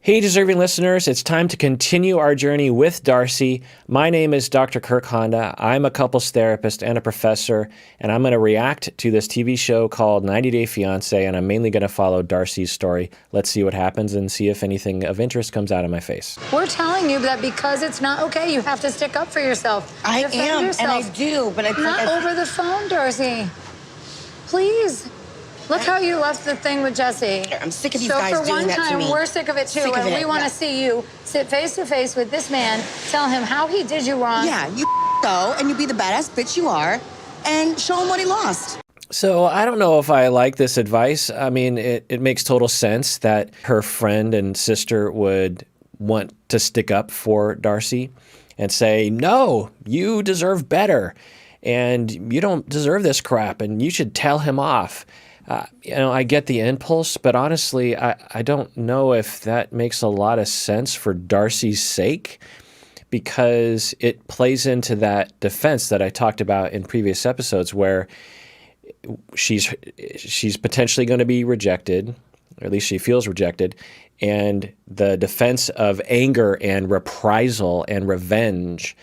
Hey, deserving listeners, it's time to continue our journey with Darcy. My name is Dr. Kirk Honda. I'm a couples therapist and a professor, and I'm going to react to this TV show called 90 Day Fiancé, and I'm mainly going to follow Darcy's story. Let's see what happens and see if anything of interest comes out of my face. We're telling you that because it's not okay, you have to stick up for yourself. I am, yourself. and I do, but I think not over the phone, Darcy. Please. Look how you left the thing with Jesse. I'm sick of these guys doing that to me. So for one time, we're sick of it too, and we want to see you sit face to face with this man, tell him how he did you wrong. Yeah, you go, and you be the badass bitch you are, and show him what he lost. So I don't know if I like this advice. I mean, it makes total sense that her friend and sister would want to stick up for Darcy and say, no, you deserve better, and you don't deserve this crap, and you should tell him off. I get the impulse, but honestly, I don't know if that makes a lot of sense for Darcy's sake, because it plays into that defense that I talked about in previous episodes where she's potentially going to be rejected, or at least she feels rejected, and the defense of anger and reprisal and revenge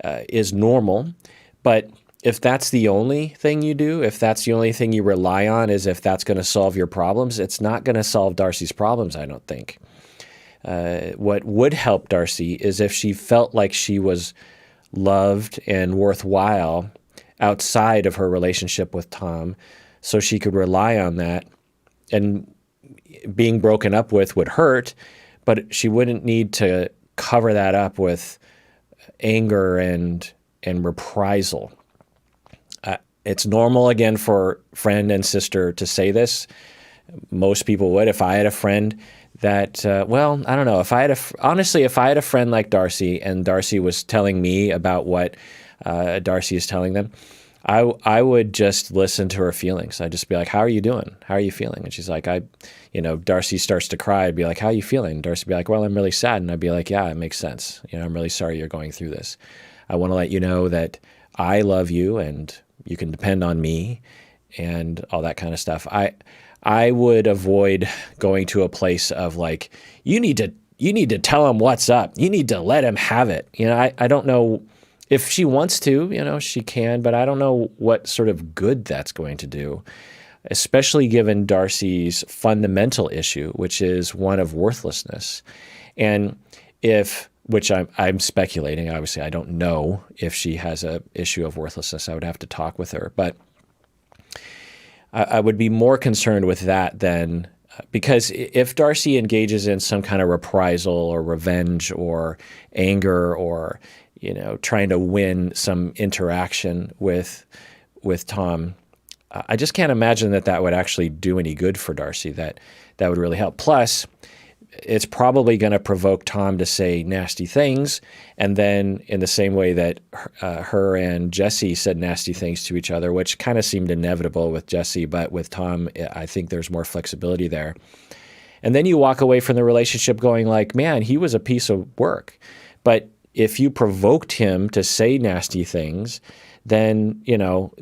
is normal, but if that's the only thing you do, if that's the only thing you rely on, is if that's going to solve your problems, it's not going to solve Darcy's problems, I don't think. What would help Darcy is if she felt like she was loved and worthwhile outside of her relationship with Tom, so she could rely on that. And being broken up with would hurt, but she wouldn't need to cover that up with anger and reprisal. It's normal, again, for friend and sister to say this. Most people would. If I had a friend that, well, I don't know. Honestly, if I had a friend like Darcy and Darcy was telling me about what Darcy is telling them, I would just listen to her feelings. I'd just be like, how are you doing? How are you feeling? And she's like, Darcy starts to cry. I'd be like, how are you feeling? Darcy would be like, well, I'm really sad. And I'd be like, yeah, it makes sense. I'm really sorry you're going through this. I want to let you know that I love you and you can depend on me and all that kind of stuff. I would avoid going to a place of like, you need to tell him what's up. You need to let him have it. I don't know if she wants to, she can, but I don't know what sort of good that's going to do, especially given Darcy's fundamental issue, which is one of worthlessness. And which I'm speculating, obviously I don't know if she has an issue of worthlessness. I would have to talk with her, but I would be more concerned with that than, because if Darcy engages in some kind of reprisal or revenge or anger or, trying to win some interaction with Tom, I just can't imagine that would actually do any good for Darcy, that would really help. Plus, it's probably going to provoke Tom to say nasty things. And then in the same way that her and Jesse said nasty things to each other, which kind of seemed inevitable with Jesse, but with Tom, I think there's more flexibility there. And then you walk away from the relationship going like, man, he was a piece of work. But if you provoked him to say nasty things, then,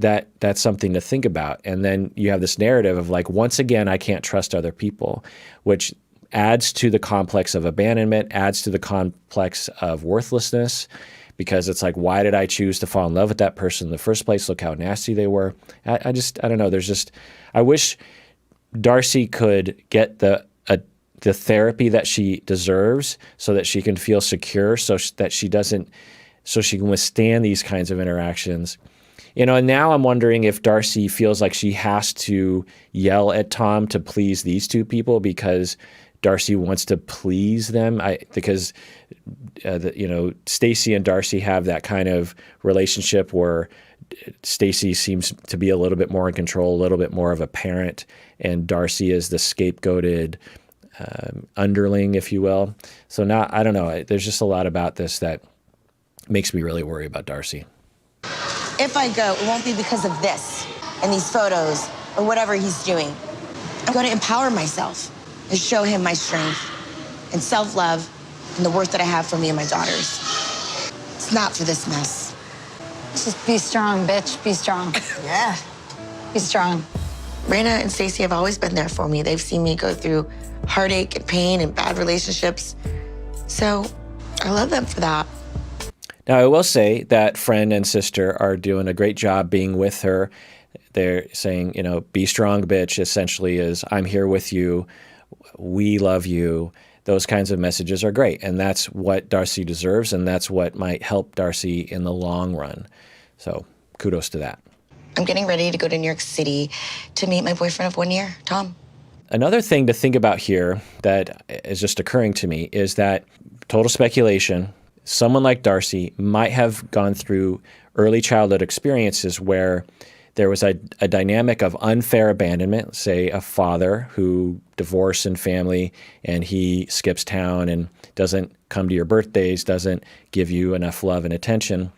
that's something to think about. And then you have this narrative of like, once again, I can't trust other people, which adds to the complex of abandonment, adds to the complex of worthlessness, because it's like, why did I choose to fall in love with that person in the first place? Look how nasty they were. I don't know. I wish Darcy could get the therapy that she deserves so that she can feel secure, so she can withstand these kinds of interactions. And now I'm wondering if Darcy feels like she has to yell at Tom to please these two people because Darcy wants to please them. Because Stacey and Darcy have that kind of relationship where Stacey seems to be a little bit more in control, a little bit more of a parent, and Darcy is the scapegoated underling, if you will. So now, I don't know. There's just a lot about this that makes me really worry about Darcy. If I go, it won't be because of this and these photos or whatever he's doing. I'm going to empower myself and show him my strength and self-love and the worth that I have for me and my daughters. It's not for this mess. Just be strong, bitch. Be strong. Yeah. Be strong. Raina and Stacey have always been there for me. They've seen me go through heartache and pain and bad relationships. So I love them for that. Now, I will say that friend and sister are doing a great job being with her. They're saying, you know, be strong, bitch, essentially is I'm here with you. We love you. Those kinds of messages are great. And that's what Darcy deserves. And that's what might help Darcy in the long run. So kudos to that. I'm getting ready to go to New York City to meet my boyfriend of 1 year, Tom. Another thing to think about here that is just occurring to me is that, total speculation, someone like Darcy might have gone through early childhood experiences where there was a dynamic of unfair abandonment, say a father who divorced in family and he skips town and doesn't come to your birthdays, doesn't give you enough love and attention.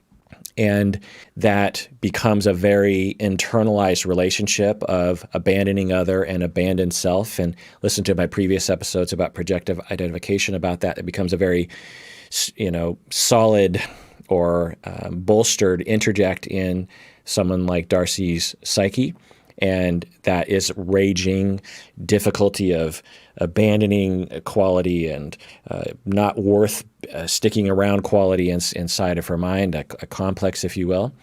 And that becomes a very internalized relationship of abandoning other and abandoned self. And listen to my previous episodes about projective identification about that. It becomes a very, solid or bolstered interject in someone like Darcy's psyche. And that is raging difficulty of abandoning quality and not worth sticking around quality inside of her mind, a complex, if you will.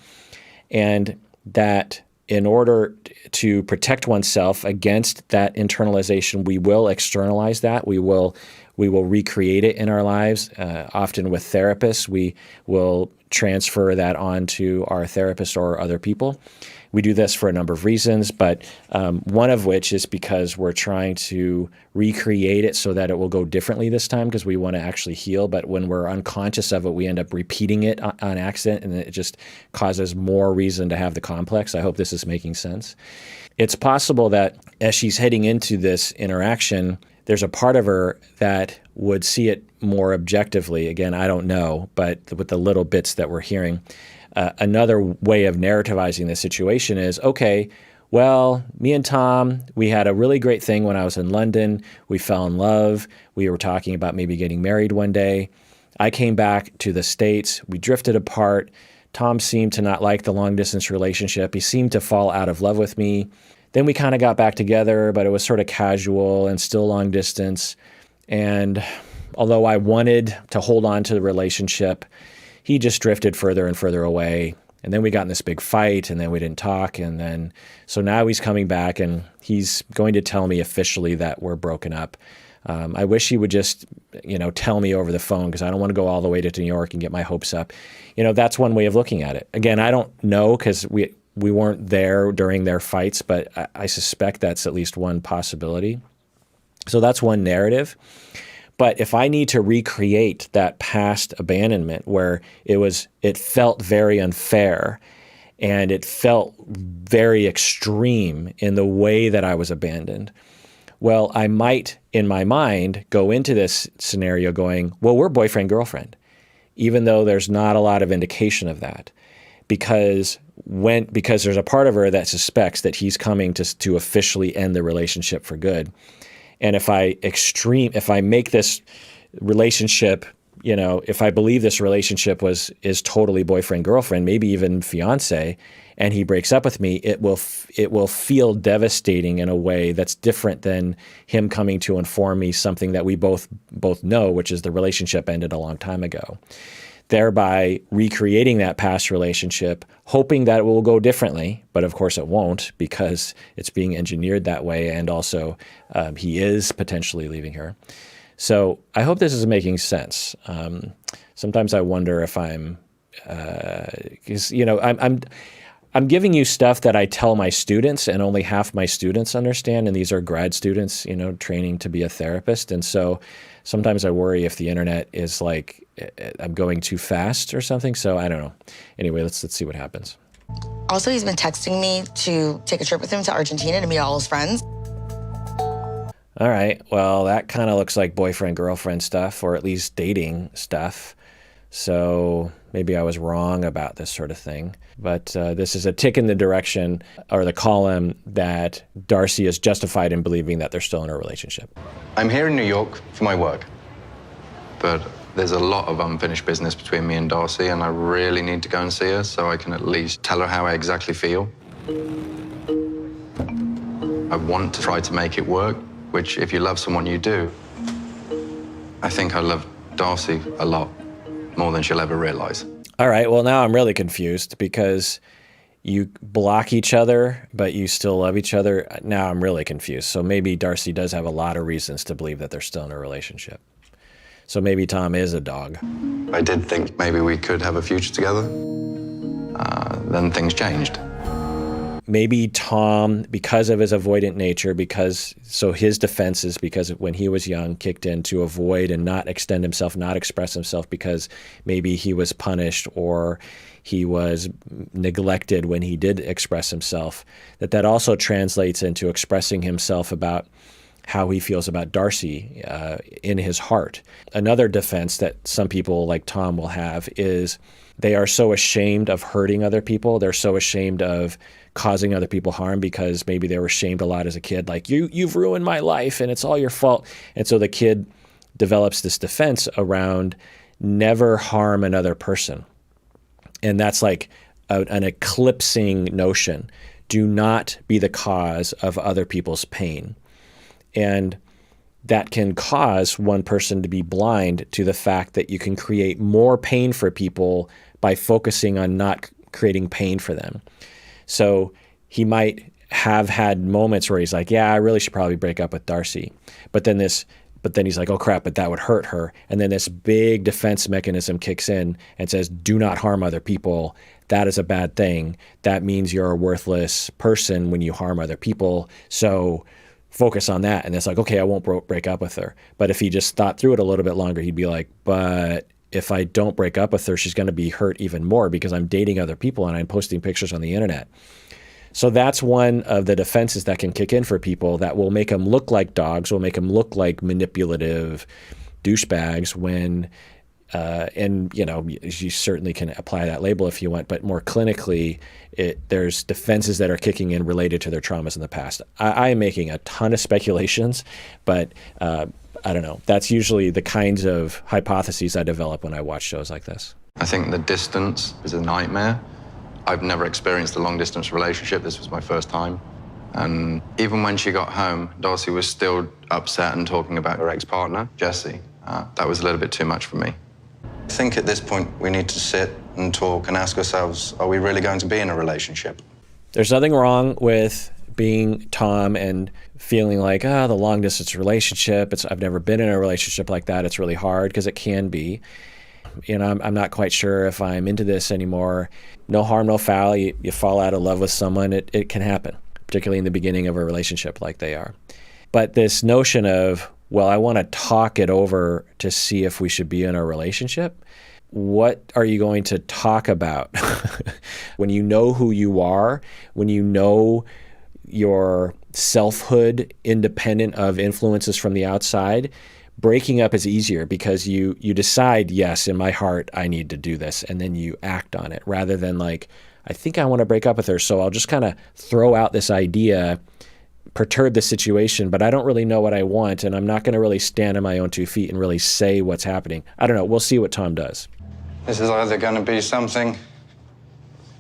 And that in order to protect oneself against that internalization, we will externalize that. We will recreate it in our lives. Often with therapists, we will transfer that on to our therapist or other people. We do this for a number of reasons, but one of which is because we're trying to recreate it so that it will go differently this time because we want to actually heal. But when we're unconscious of it, we end up repeating it on accident, and it just causes more reason to have the complex. I hope this is making sense. It's possible that as she's heading into this interaction, there's a part of her that would see it more objectively. Again, I don't know, but with the little bits that we're hearing, another way of narrativizing the situation is, okay, well, me and Tom, we had a really great thing when I was in London. We fell in love. We were talking about maybe getting married one day. I came back to the States. We drifted apart. Tom seemed to not like the long-distance relationship. He seemed to fall out of love with me. Then we kind of got back together, but it was sort of casual and still long distance. And although I wanted to hold on to the relationship, he just drifted further and further away. And then we got in this big fight, and then we didn't talk. And then, so now he's coming back, and he's going to tell me officially that we're broken up. I wish he would just, tell me over the phone, because I don't want to go all the way to New York and get my hopes up. That's one way of looking at it. Again, I don't know, because we weren't there during their fights, but I suspect that's at least one possibility. So that's one narrative. But if I need to recreate that past abandonment where it felt very unfair and it felt very extreme in the way that I was abandoned, well, I might, in my mind, go into this scenario going, well, we're boyfriend-girlfriend, even though there's not a lot of indication of that. Because there's a part of her that suspects that he's coming to officially end the relationship for good. And if I make this relationship, if I believe this relationship is totally boyfriend-girlfriend, maybe even fiancé, and he breaks up with me, it will feel devastating in a way that's different than him coming to inform me something that we both know, which is the relationship ended a long time ago. Thereby recreating that past relationship, hoping that it will go differently, but of course it won't because it's being engineered that way, and also he is potentially leaving her. So I hope this is making sense. Sometimes I wonder if I'm giving you stuff that I tell my students, and only half my students understand, and these are grad students, training to be a therapist, and so sometimes I worry if the internet is like I'm going too fast or something. So I don't know. Anyway, let's see what happens. Also, he's been texting me to take a trip with him to Argentina to meet all his friends. All right. Well, that kind of looks like boyfriend-girlfriend stuff, or at least dating stuff. So maybe I was wrong about this sort of thing. But this is a tick in the direction, or the column, that Darcy is justified in believing that they're still in a relationship. I'm here in New York for my work, but there's a lot of unfinished business between me and Darcy, and I really need to go and see her so I can at least tell her how I exactly feel. I want to try to make it work, which if you love someone, you do. I think I love Darcy a lot, more than she'll ever realize. All right, well, now I'm really confused because you block each other, but you still love each other. Now I'm really confused. So maybe Darcy does have a lot of reasons to believe that they're still in a relationship. So maybe Tom is a dog. I did think maybe we could have a future together. Then things changed. Maybe Tom, because of his avoidant nature, so his defenses, because when he was young, kicked in to avoid and not extend himself, not express himself, because maybe he was punished or he was neglected when he did express himself, that also translates into expressing himself about how he feels about Darcy in his heart. Another defense that some people like Tom will have is they are so ashamed of hurting other people. They're so ashamed of causing other people harm because maybe they were shamed a lot as a kid, like, you've ruined my life and it's all your fault. And so the kid develops this defense around never harm another person. And that's like an eclipsing notion. Do not be the cause of other people's pain. And that can cause one person to be blind to the fact that you can create more pain for people by focusing on not creating pain for them. So he might have had moments where he's like, yeah, I really should probably break up with Darcy. But then he's like, oh crap, but that would hurt her. And then this big defense mechanism kicks in and says, do not harm other people. That is a bad thing. That means you're a worthless person when you harm other people. So focus on that. And it's like, okay, I won't break up with her. But if he just thought through it a little bit longer, he'd be like, but if I don't break up with her, she's going to be hurt even more because I'm dating other people and I'm posting pictures on the internet. So that's one of the defenses that can kick in for people that will make them look like dogs, will make them look like manipulative douchebags when, and you know, you certainly can apply that label if you want, but more clinically, there's defenses that are kicking in related to their traumas in the past. I am making a ton of speculations, but I don't know. That's usually the kinds of hypotheses I develop when I watch shows like this. I think the distance is a nightmare. I've never experienced a long-distance relationship. This was my first time. And even when she got home, Darcy was still upset and talking about her ex-partner, Jesse. That was a little bit too much for me. I think at this point, we need to sit and talk and ask ourselves, are we really going to be in a relationship? There's nothing wrong with being Tom and feeling like, the long-distance relationship, I've never been in a relationship like that. It's really hard, because it can be. You know, I'm not quite sure if I'm into this anymore. No harm, no foul. You fall out of love with someone, it can happen, particularly in the beginning of a relationship like they are. But this notion of, well, I want to talk it over to see if we should be in a relationship. What are you going to talk about? When you know who you are, when you know your selfhood independent of influences from the outside, breaking up is easier because you decide, yes, in my heart, I need to do this. And then you act on it rather than like, I think I want to break up with her. So I'll just kind of throw out this idea, perturb the situation, but I don't really know what I want. And I'm not going to really stand on my own 2 feet and really say what's happening. I don't know. We'll see what Tom does. This is either going to be something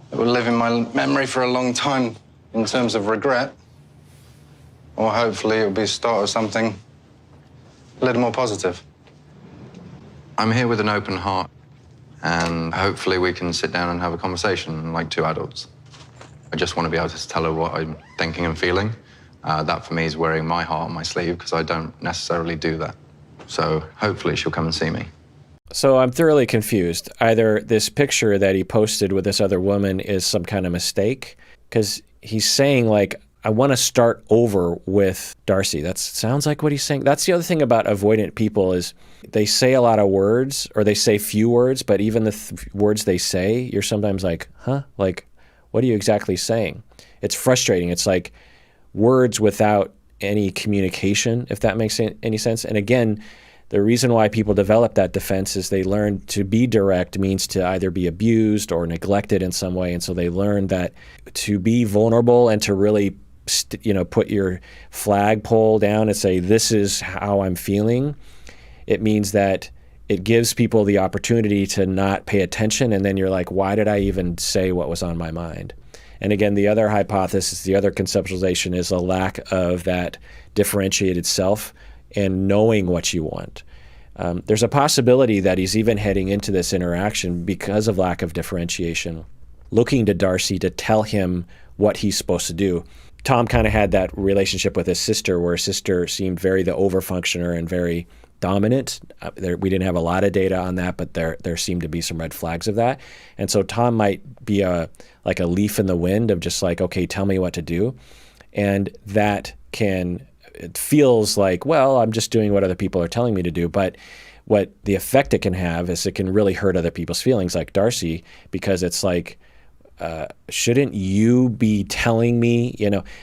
that will live in my memory for a long time in terms of regret, or hopefully it'll be the start of something a little more positive. I'm here with an open heart, and hopefully we can sit down and have a conversation like two adults. I just want to be able to tell her what I'm thinking and feeling. That for me is wearing my heart on my sleeve, because I don't necessarily do that. So hopefully she'll come and see me. So I'm thoroughly confused. Either this picture that he posted with this other woman is some kind of mistake, because he's saying, like, I want to start over with Darcy. That sounds like what he's saying. That's the other thing about avoidant people is they say a lot of words, or they say few words, but even the words they say, you're sometimes like, huh? Like, what are you exactly saying? It's frustrating. It's like words without any communication, if that makes any sense. And again, the reason why people develop that defense is they learn to be direct means to either be abused or neglected in some way. And so they learn that to be vulnerable and to really put your flagpole down and say, this is how I'm feeling, it means that it gives people the opportunity to not pay attention. And then you're like, why did I even say what was on my mind? And again, the other hypothesis, the other conceptualization is a lack of that differentiated self and knowing what you want. There's a possibility that he's even heading into this interaction because of lack of differentiation, looking to Darcy to tell him what he's supposed to do. Tom kind of had that relationship with his sister where his sister seemed very the overfunctioner and very dominant. We didn't have a lot of data on that, but there seemed to be some red flags of that. And so Tom might be like a leaf in the wind of just like, okay, tell me what to do. And that it feels like, well, I'm just doing what other people are telling me to do. But what the effect it can have is it can really hurt other people's feelings, like Darcy, because it's like, shouldn't you be telling me,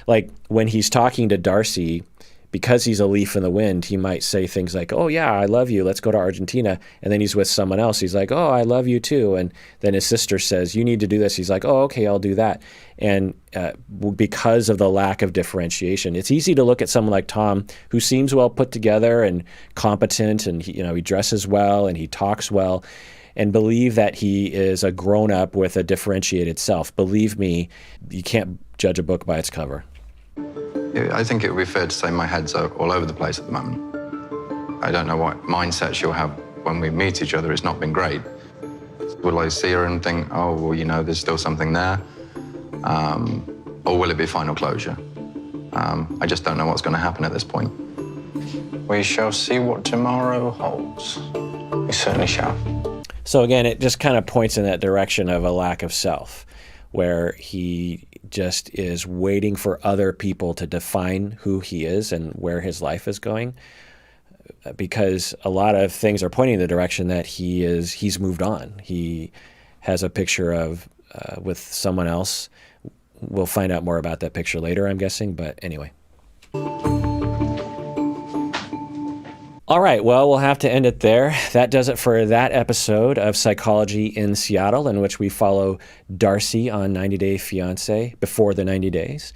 like when he's talking to Darcy, because he's a leaf in the wind, he might say things like, oh yeah, I love you, let's go to Argentina. And then he's with someone else. He's like, oh, I love you too. And then his sister says, you need to do this. He's like, oh, okay, I'll do that. And because of the lack of differentiation, it's easy to look at someone like Tom, who seems well put together and competent, and he dresses well and he talks well, and believe that he is a grown-up with a differentiated self. Believe me, you can't judge a book by its cover. I think it would be fair to say my head's all over the place at the moment. I don't know what mindset she'll have when we meet each other. It's not been great. Will I see her and think, oh, well, there's still something there? Or will it be final closure? I just don't know what's going to happen at this point. We shall see what tomorrow holds. We certainly shall. So again, it just kind of points in that direction of a lack of self, where he just is waiting for other people to define who he is and where his life is going, because a lot of things are pointing in the direction that he's moved on. He has a picture of with someone else. We'll find out more about that picture later, I'm guessing, but anyway. All right, well, we'll have to end it there. That does it for that episode of Psychology in Seattle, in which we follow Darcy on 90 Day Fiancé before the 90 days.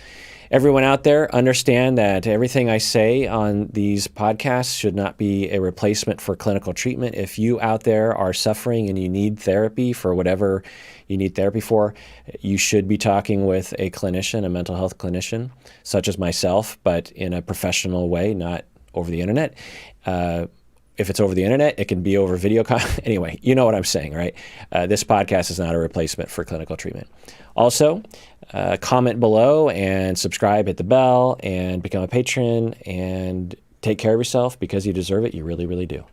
Everyone out there, understand that everything I say on these podcasts should not be a replacement for clinical treatment. If you out there are suffering and you need therapy for whatever you need therapy for, you should be talking with a clinician, a mental health clinician, such as myself, but in a professional way, not over the internet. If it's over the internet, it can be over video. Anyway, you know what I'm saying, right? This podcast is not a replacement for clinical treatment. Also, comment below and subscribe, hit the bell, and become a patron, and take care of yourself because you deserve it. You really, really do.